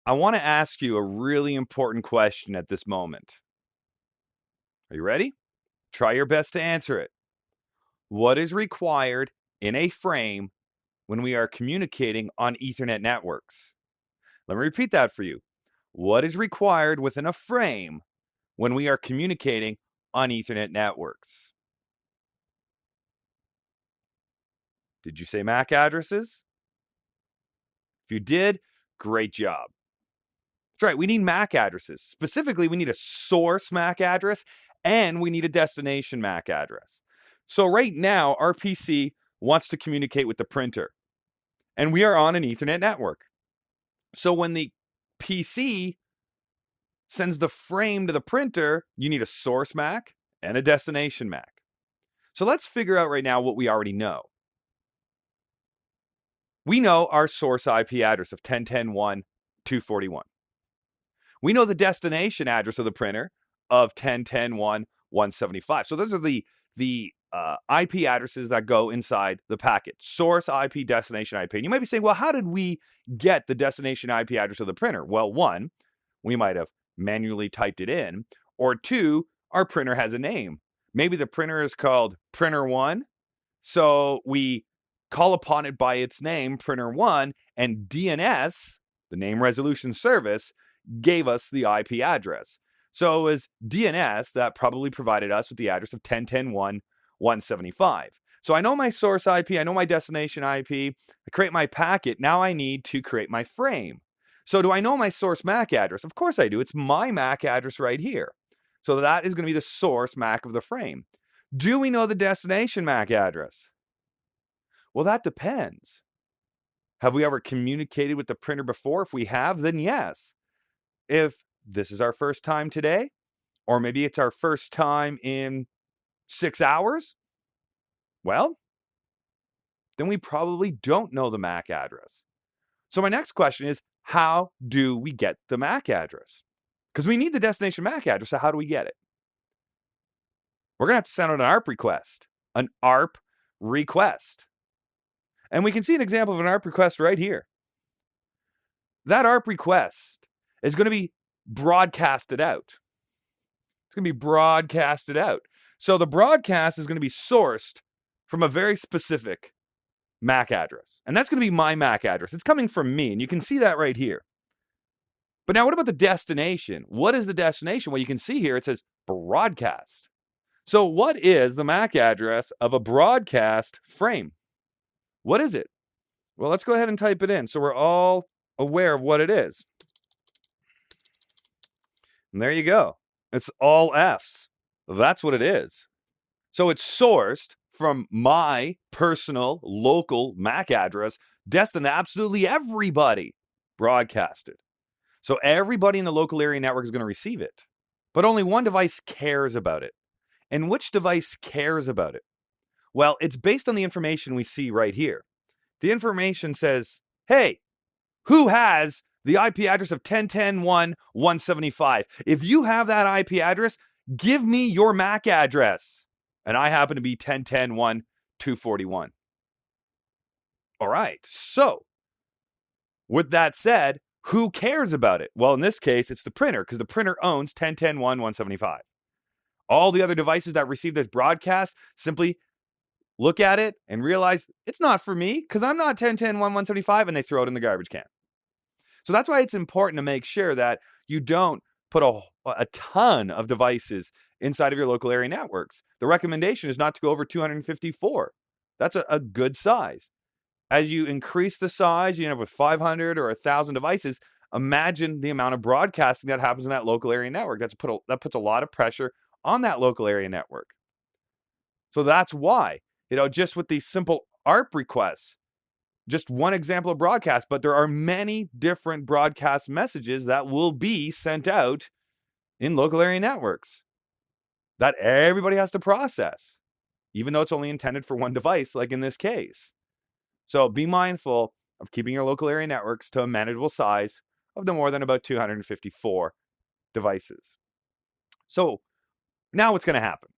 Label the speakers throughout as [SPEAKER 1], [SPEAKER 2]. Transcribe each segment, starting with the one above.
[SPEAKER 1] I want to ask you a really important question at this moment. Are you ready? Try your best to answer it. What is required in a frame when we are communicating on Ethernet networks? Let me repeat that for you. What is required within a frame when we are communicating on Ethernet networks? Did you say MAC addresses? If you did, great job. That's right, we need MAC addresses. Specifically, we need a source MAC address and we need a destination MAC address. So right now, our PC wants to communicate with the printer, and we are on an Ethernet network. So when the PC sends the frame to the printer, you need a source MAC and a destination MAC. So let's figure out right now what we already know. We know our source IP address of 10.10.1.241. We know the destination address of the printer of 10.10.1.175. So those are the IP addresses that go inside the packet. Source IP, destination IP. And you might be saying, well, how did we get the destination IP address of the printer? Well, one, we might have manually typed it in, or two, our printer has a name. Maybe the printer is called Printer 1, so we call upon it by its name, Printer 1, and DNS, the Name Resolution Service, gave us the IP address. So it was DNS that probably provided us with the address of 10.10.1.175. So I know my source IP, I know my destination IP, I create my packet, now I need to create my frame. So do I know my source MAC address? Of course I do. It's my MAC address right here. So that is going to be the source MAC of the frame. Do we know the destination MAC address? Well, that depends. Have we ever communicated with the printer before? If we have, then yes. If this is our first time today, or maybe it's our first time in 6 hours, well, then we probably don't know the MAC address. So my next question is, how do we get the MAC address? Because we need the destination MAC address, so how do we get it? We're going to have to send out an ARP request. An ARP request. And we can see an example of an ARP request right here. That ARP request is going to be broadcasted out. It's going to be broadcasted out. So the broadcast is going to be sourced from a very specific MAC address. And that's going to be my MAC address. It's coming from me, and you can see that right here. But now what about the destination? What is the destination? Well, you can see here it says broadcast. So what is the MAC address of a broadcast frame? What is it? Well, let's go ahead and type it in so we're all aware of what it is. And there you go. It's all Fs. That's what it is. So it's sourced from my personal local MAC address, destined to absolutely everybody, broadcasted. So everybody in the local area network is going to receive it. But only one device cares about it. And which device cares about it? Well, it's based on the information we see right here. The information says, hey, who has the IP address of 10.10.1.175? If you have that IP address, give me your MAC address. And I happen to be 10.10.1.241. All right, so with that said, who cares about it? Well, in this case, it's the printer, because the printer owns 10.10.1.175. All the other devices that receive this broadcast simply look at it and realize it's not for me because I'm not 10.10.1.175, and they throw it in the garbage can. So that's why it's important to make sure that you don't put a ton of devices inside of your local area networks. The recommendation is not to go over 254. That's a good size. As you increase the size, you end up with 500 or 1,000 devices. Imagine the amount of broadcasting that happens in that local area network. That puts a lot of pressure on that local area network. So that's why, just with these simple ARP requests, just one example of broadcast, but there are many different broadcast messages that will be sent out in local area networks that everybody has to process, even though it's only intended for one device, like in this case. So be mindful of keeping your local area networks to a manageable size of no more than about 254 devices. So now what's going to happen?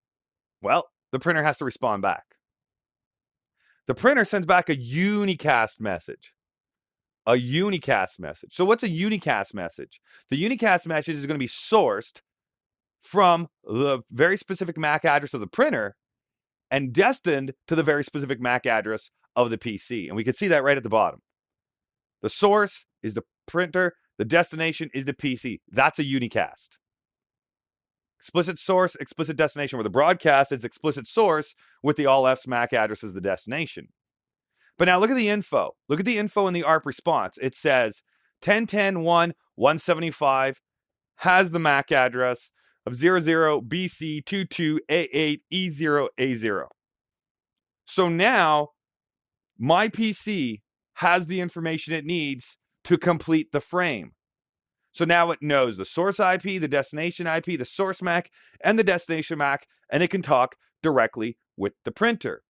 [SPEAKER 1] Well, the printer has to respond back. The printer sends back a unicast message. a unicast message. So what's a unicast message? The unicast message is going to be sourced from the very specific MAC address of the printer and destined to the very specific MAC address of the PC. And we can see that right at the bottom. The source is the printer, the destination is the PC. That's a unicast. Explicit source, explicit destination. Where the broadcast is explicit source with the all F's MAC address as the destination. But now look at the info. Look at the info in the ARP response. It says 10.10.1.175 has the MAC address of 00BC22A8E0A0. So now my PC has the information it needs to complete the frame. So now it knows the source IP, the destination IP, the source MAC, and the destination MAC, and it can talk directly with the printer.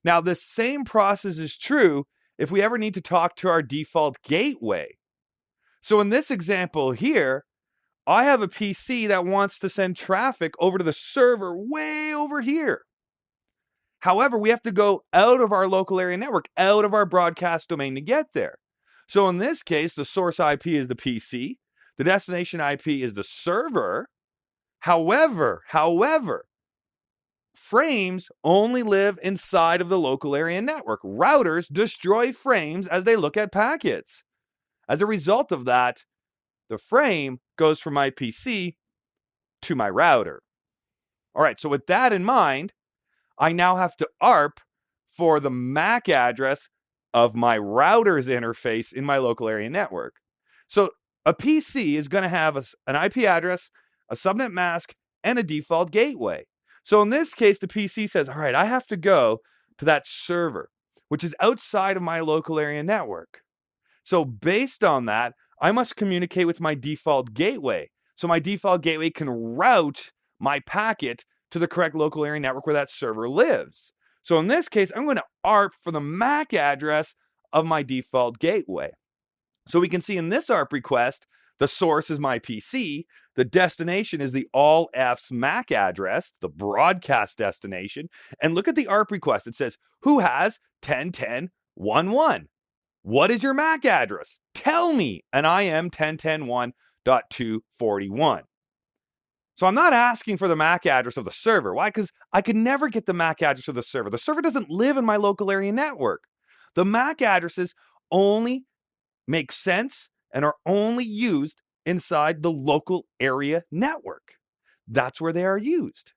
[SPEAKER 1] Now, this same process is true if we ever need to talk to our default gateway. So in this example here, I have a PC that wants to send traffic over to the server way over here. However, we have to go out of our local area network, out of our broadcast domain to get there. So in this case, the source IP is the PC. The destination IP is the server. However, frames only live inside of the local area network. Routers destroy frames as they look at packets. As a result of that, the frame goes from my PC to my router. All right, so with that in mind, I now have to ARP for the MAC address of my router's interface in my local area network. So a PC is going to have an IP address, a subnet mask, and a default gateway. So in this case, the PC says, all right, I have to go to that server, which is outside of my local area network. So based on that, I must communicate with my default gateway. So my default gateway can route my packet to the correct local area network where that server lives. So in this case, I'm going to ARP for the MAC address of my default gateway. So we can see in this ARP request, the source is my PC, the destination is the all F's MAC address, the broadcast destination, and look at the ARP request. It says, who has 10.10.1.1? What is your MAC address? Tell me, and I am 10.10.1.241. So I'm not asking for the MAC address of the server. Why? Because I could never get the MAC address of the server. The server doesn't live in my local area network. The MAC addresses only make sense and are only used inside the local area network. That's where they are used.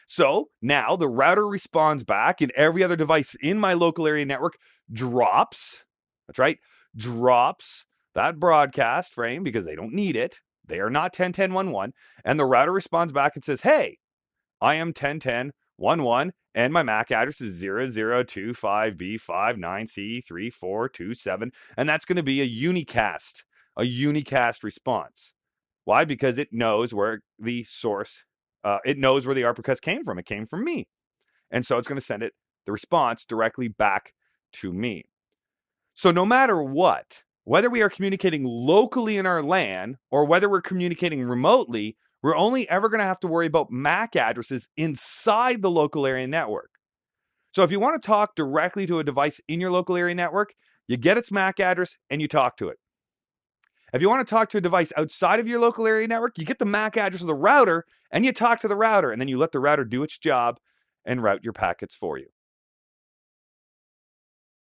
[SPEAKER 1] So now the router responds back and every other device in my local area network drops, that's right, drops that broadcast frame because they don't need it. They are not 10.10.1.1. And the router responds back and says, hey, I am 10.10.1.1 and my MAC address is 0025B59C3427. And that's going to be a unicast response. Why? Because it knows where the source, it knows where the ARP request came from. It came from me. And so it's going to send it, the response, directly back to me. So no matter what, whether we are communicating locally in our LAN or whether we're communicating remotely, we're only ever going to have to worry about MAC addresses inside the local area network. So if you want to talk directly to a device in your local area network, you get its MAC address and you talk to it. If you want to talk to a device outside of your local area network, you get the MAC address of the router and you talk to the router, and then you let the router do its job and route your packets for you.